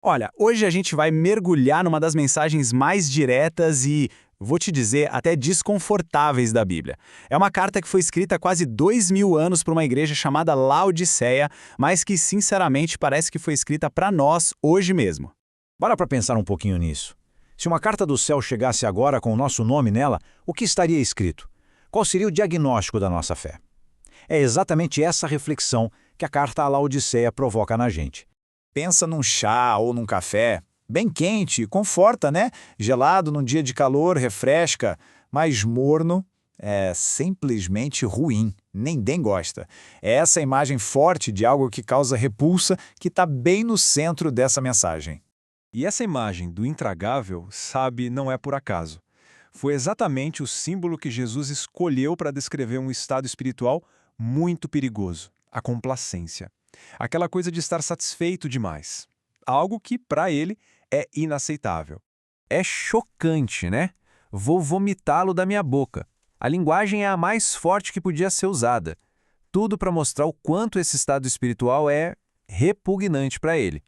Olha, hoje a gente vai mergulhar numa das mensagens mais diretas e, vou te dizer, até desconfortáveis da Bíblia. É uma carta que foi escrita há quase 2000 anos para uma igreja chamada Laodiceia, mas que, sinceramente, parece que foi escrita para nós hoje mesmo. Para para pensar um pouquinho nisso. Se uma carta do céu chegasse agora com o nosso nome nela, o que estaria escrito? Qual seria o diagnóstico da nossa fé? É exatamente essa reflexão que a carta à Laodiceia provoca na gente. Pensa num chá ou num café, bem quente, conforta, né? Gelado num dia de calor, refresca, mas morno é simplesmente ruim, ninguém gosta. É essa imagem forte de algo que causa repulsa que está bem no centro dessa mensagem. E essa imagem do intragável, sabe, não é por acaso. Foi exatamente o símbolo que Jesus escolheu para descrever um estado espiritual muito perigoso, a complacência. Aquela coisa de estar satisfeito demais. Algo que, para ele, é inaceitável. É chocante, né? Vou vomitá-lo da minha boca. A linguagem é a mais forte que podia ser usada. Tudo para mostrar o quanto esse estado espiritual é repugnante para ele.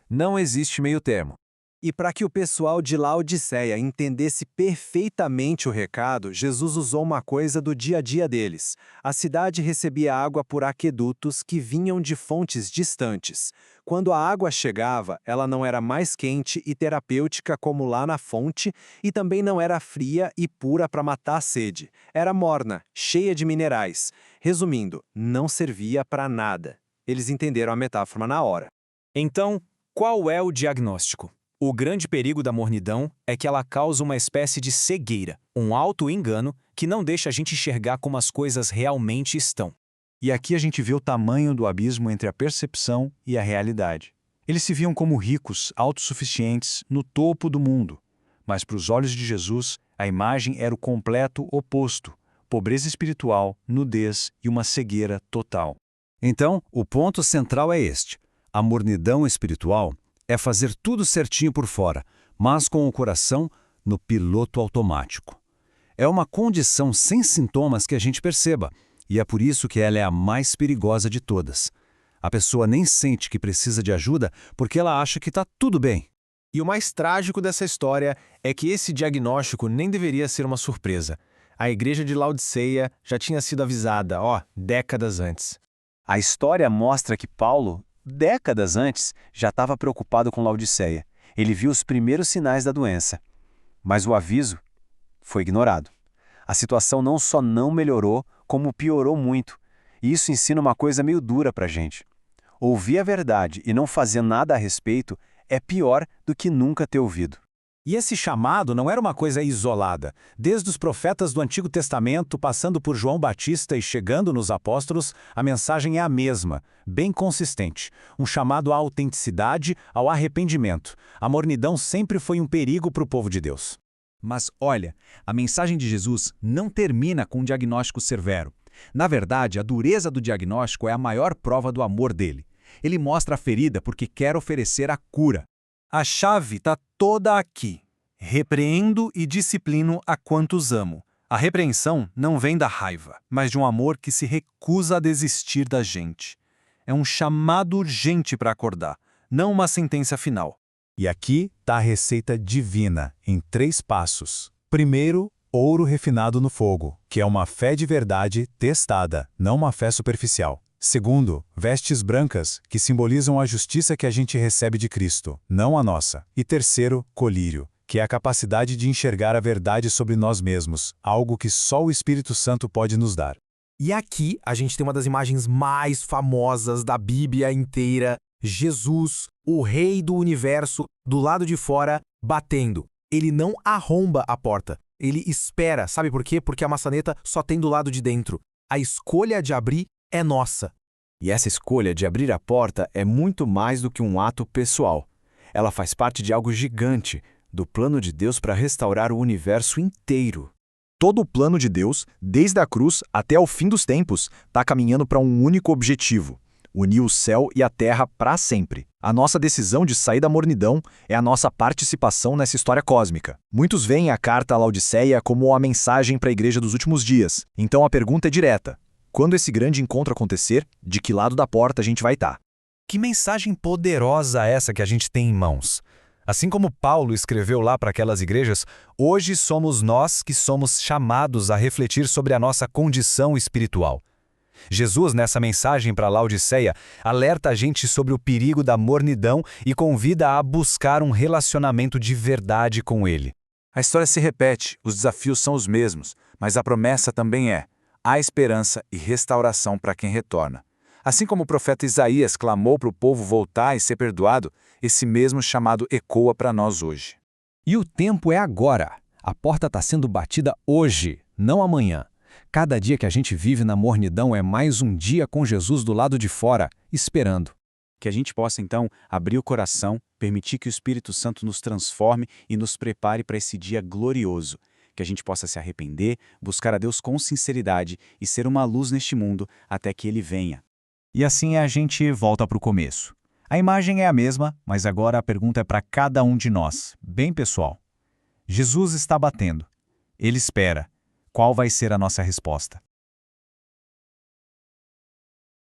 Não existe meio termo. E para que o pessoal de Laodiceia entendesse perfeitamente o recado, Jesus usou uma coisa do dia a dia deles. A cidade recebia água por aquedutos que vinham de fontes distantes. Quando a água chegava, ela não era mais quente e terapêutica como lá na fonte, e também não era fria e pura para matar a sede. Era morna, cheia de minerais. Resumindo, não servia para nada. Eles entenderam a metáfora na hora. Então, qual é o diagnóstico? O grande perigo da mornidão é que ela causa uma espécie de cegueira, um auto-engano que não deixa a gente enxergar como as coisas realmente estão. E aqui a gente vê o tamanho do abismo entre a percepção e a realidade. Eles se viam como ricos, autossuficientes, no topo do mundo. Mas para os olhos de Jesus, a imagem era o completo oposto: pobreza espiritual, nudez e uma cegueira total. Então, o ponto central é este: a mornidão espiritual é fazer tudo certinho por fora, mas com o coração no piloto automático. É uma condição sem sintomas que a gente perceba, e é por isso que ela é a mais perigosa de todas. A pessoa nem sente que precisa de ajuda porque ela acha que está tudo bem. E o mais trágico dessa história é que esse diagnóstico nem deveria ser uma surpresa. A igreja de Laodiceia já tinha sido avisada, décadas antes. A história mostra que Paulo, décadas antes, já estava preocupado com Laodiceia. Ele viu os primeiros sinais da doença. Mas o aviso foi ignorado. A situação não só não melhorou, como piorou muito. E isso ensina uma coisa meio dura para a gente. Ouvir a verdade e não fazer nada a respeito é pior do que nunca ter ouvido. E esse chamado não era uma coisa isolada. Desde os profetas do Antigo Testamento, passando por João Batista e chegando nos apóstolos, a mensagem é a mesma, bem consistente. Um chamado à autenticidade, ao arrependimento. A mornidão sempre foi um perigo para o povo de Deus. Mas olha, a mensagem de Jesus não termina com um diagnóstico severo. Na verdade, a dureza do diagnóstico é a maior prova do amor dele. Ele mostra a ferida porque quer oferecer a cura. A chave está toda aqui. Repreendo e disciplino a quantos amo. A repreensão não vem da raiva, mas de um amor que se recusa a desistir da gente. É um chamado urgente para acordar, não uma sentença final. E aqui está a receita divina, em 3 passos. Primeiro, ouro refinado no fogo, que é uma fé de verdade testada, não uma fé superficial. Segundo, vestes brancas, que simbolizam a justiça que a gente recebe de Cristo, não a nossa. E terceiro, colírio, que é a capacidade de enxergar a verdade sobre nós mesmos, algo que só o Espírito Santo pode nos dar. E aqui a gente tem uma das imagens mais famosas da Bíblia inteira. Jesus, o rei do universo, do lado de fora, batendo. Ele não arromba a porta, ele espera. Sabe por quê? Porque a maçaneta só tem do lado de dentro. A escolha de abrir é nossa. E essa escolha de abrir a porta é muito mais do que um ato pessoal. Ela faz parte de algo gigante, do plano de Deus para restaurar o universo inteiro. Todo o plano de Deus, desde a cruz até o fim dos tempos, está caminhando para um único objetivo: unir o céu e a terra para sempre. A nossa decisão de sair da mornidão é a nossa participação nessa história cósmica. Muitos veem a carta à Laodiceia como a mensagem para a igreja dos últimos dias. Então a pergunta é direta: quando esse grande encontro acontecer, de que lado da porta a gente vai estar? Que mensagem poderosa essa que a gente tem em mãos! Assim como Paulo escreveu lá para aquelas igrejas, hoje somos nós que somos chamados a refletir sobre a nossa condição espiritual. Jesus, nessa mensagem para Laodiceia, alerta a gente sobre o perigo da mornidão e convida a buscar um relacionamento de verdade com Ele. A história se repete, os desafios são os mesmos, mas a promessa também é: há esperança e restauração para quem retorna. Assim como o profeta Isaías clamou para o povo voltar e ser perdoado, esse mesmo chamado ecoa para nós hoje. E o tempo é agora. A porta está sendo batida hoje, não amanhã. Cada dia que a gente vive na mornidão é mais um dia com Jesus do lado de fora, esperando. Que a gente possa, então, abrir o coração, permitir que o Espírito Santo nos transforme e nos prepare para esse dia glorioso. Que a gente possa se arrepender, buscar a Deus com sinceridade e ser uma luz neste mundo até que Ele venha. E assim a gente volta para o começo. A imagem é a mesma, mas agora a pergunta é para cada um de nós, bem pessoal. Jesus está batendo. Ele espera. Qual vai ser a nossa resposta?